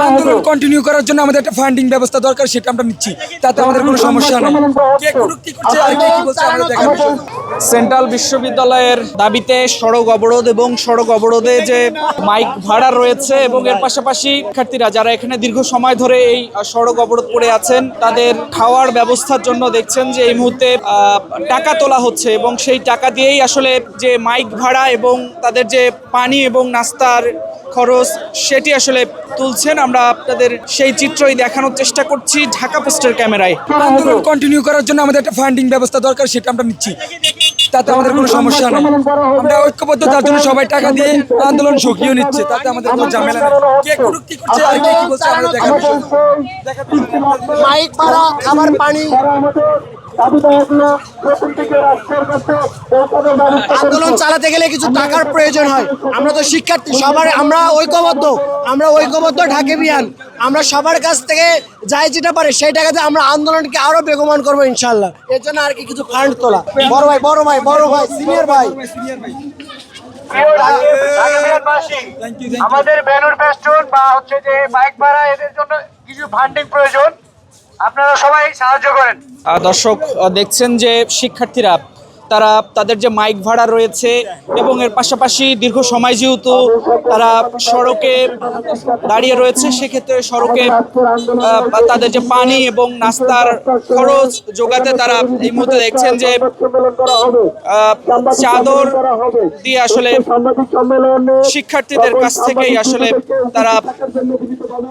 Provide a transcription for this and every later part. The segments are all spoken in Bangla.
আন্দোলন কন্টিনিউ করার জন্য আমাদের একটা ফান্ডিং ব্যবস্থা দরকার, সেটা আমরা নিচ্ছি, তাতে আমাদের কোনো সমস্যা নেই। কে কি করছে আর কে কি বলছে আমাদের দেখার বিষয় না। সেন্ট্রাল বিশ্ববিদ্যালয়ের দাবিতে সড়ক অবরোধ এবং সড়ক অবরোধে যে মাইক ভাড়া রয়েছে এবং এর পাশাপাশি শিক্ষার্থীরা যারা এখানে দীর্ঘ সময় ধরে এই সড়ক অবরোধ করে আছেন তাদের খাওয়ার ব্যবস্থার জন্য দেখছেন যে এই মুহূর্তে টাকা তোলা হচ্ছে এবং সেই টাকা দিয়েই আসলে যে মাইক ভাড়া এবং তাদের যে পানি এবং নাস্তার খরচ সেটি আসলে তুলছেন। আমরা আপনাদের সেই চিত্রই দেখানোর চেষ্টা করছি ঢাকা পোস্টের ক্যামেরায়। আন্দোলন কন্টিনিউ করার জন্য আমাদের একটা ফান্ডিং ব্যবস্থা দরকার, সেটা আমরা নিচ্ছি, তাতে আমাদের কোনো সমস্যা নেই। আমরা ঐক্যবদ্ধ, তার জন্য সবাই টাকা দিয়ে আন্দোলন সক্রিয় নিচ্ছে, তাতে আমাদের কোনো ঝামেলা নেই। কে কি করছে আর কে কি বলছে আমাদের দেখার বিষয় না। মাইক ভাড়া, খাবার, পানি, আন্দোলন চালাতে গেলে কিছু টাকার প্রয়োজন হয়। আমরা তো শিক্ষার্থী, সবার আমরা ঐক্যবদ্ধ ঢাকেবিয়ান। আমরা সবার কাছ থেকে যাই যেটা পারে সেই টাকাতে আমরা আন্দোলনকে আরো বেগবান করবো ইনশাল্লাহ। এর জন্য আর কি কিছু ফান্ড তোলা। বড় ভাই সিনিয়র ভাই, আমাদের ব্যানার ফেস্টুন বা হচ্ছে যে বাইক ভাড়া এদের জন্য কিছু ফান্ডিং প্রয়োজন, আপনারা সবাই সাহায্য করেন। দর্শক দেখছেন যে শিক্ষার্থীরা তারা তাদের যে মাইক ভাড়া রয়েছে এবং এর পাশাপাশি দীর্ঘ সময় যেহেতু তারা সড়কে দাঁড়িয়ে রয়েছে, সেক্ষেত্রে সড়কে তাদের যে পানি এবং নাস্তার খরচ যোগাতে তারা এই মুহূর্তে দেখছেন যে চাদর দিয়ে আসলে শিক্ষার্থীদের কাছ থেকেই আসলে তারা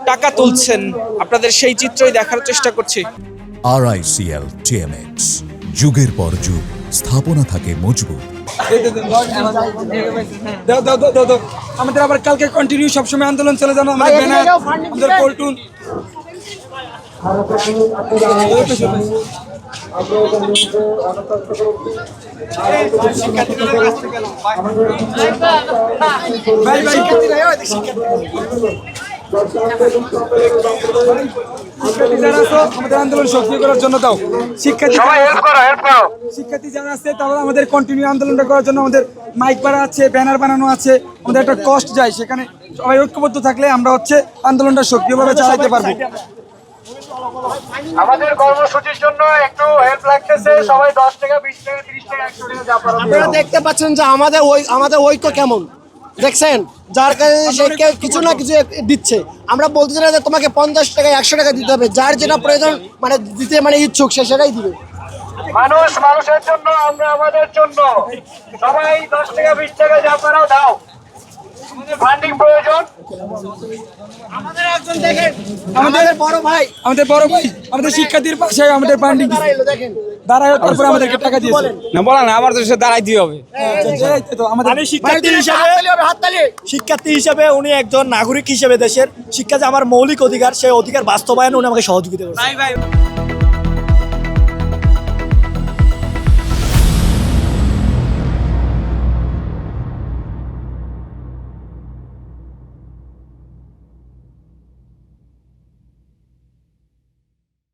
টাকা তুলছেন। আপনাদের সেই চিত্রই দেখার চেষ্টা করছি। RICL TMX, যুগের পর যুগ স্থাপনা থাকে মজবুত। আমাদের আবার কালকে কন্টিনিউ সবসময় আন্দোলন চলে যাবে। আমাদের ব্যানার, আমাদের পল্টুন, আমাদের আন্দোলন সক্রিয় করার জন্য দাও। শিক্ষার্থী যারা আছে তারা আমাদের কন্টিনিউ আন্দোলনটা করার জন্য আমাদের মাইক ভাড়া আছে, ব্যানার বানানো আছে, আমাদের একটা কষ্ট যায়, সেখানে সবাই ঐক্যবদ্ধ থাকলে আমরা হচ্ছে আন্দোলনটা সক্রিয়ভাবে চালাতে পারবো। আমাদের কর্মসূচির জন্য একটু হেল্প লাগতেছে, সবাই 10 টাকা 20 টাকা 30 টাকা 100 টাকা যা পারেন। আপনারা দেখতে পাচ্ছেন যে আমাদের ঐক্য কেমন, দেখছেন, যার কারণে সে কিছু না কিছু দিচ্ছে। আমরা বলতে চাই যে তোমাকে 50 টাকা 100 টাকা দিতে হবে, যার যেটা প্রয়োজন মানে দিতে মানে ইচ্ছুক সে সেটাই দিবে। মানুষের জন্য, আমরা আমাদের জন্য, সবাই 10 টাকা 20 টাকা যা পারাও দাও। ফান্ডিং প্রয়োজন। আমাদের বড় ভাই, আমাদের শিক্ষার্থীর পাশে আমাদের ফান্ডিং দাঁড়ায়, তারপরে আমাদেরকে টাকা দিয়েছে। না বলা না, আমার তো সে দাঁড়াই দিয়ে হবে। আমাদের শিক্ষার্থী হিসেবে উনি একজন নাগরিক হিসেবে দেশের শিক্ষা যে আমার মৌলিক অধিকার, সেই অধিকার বাস্তবায়নে উনি আমাকে সহযোগিতা করেন।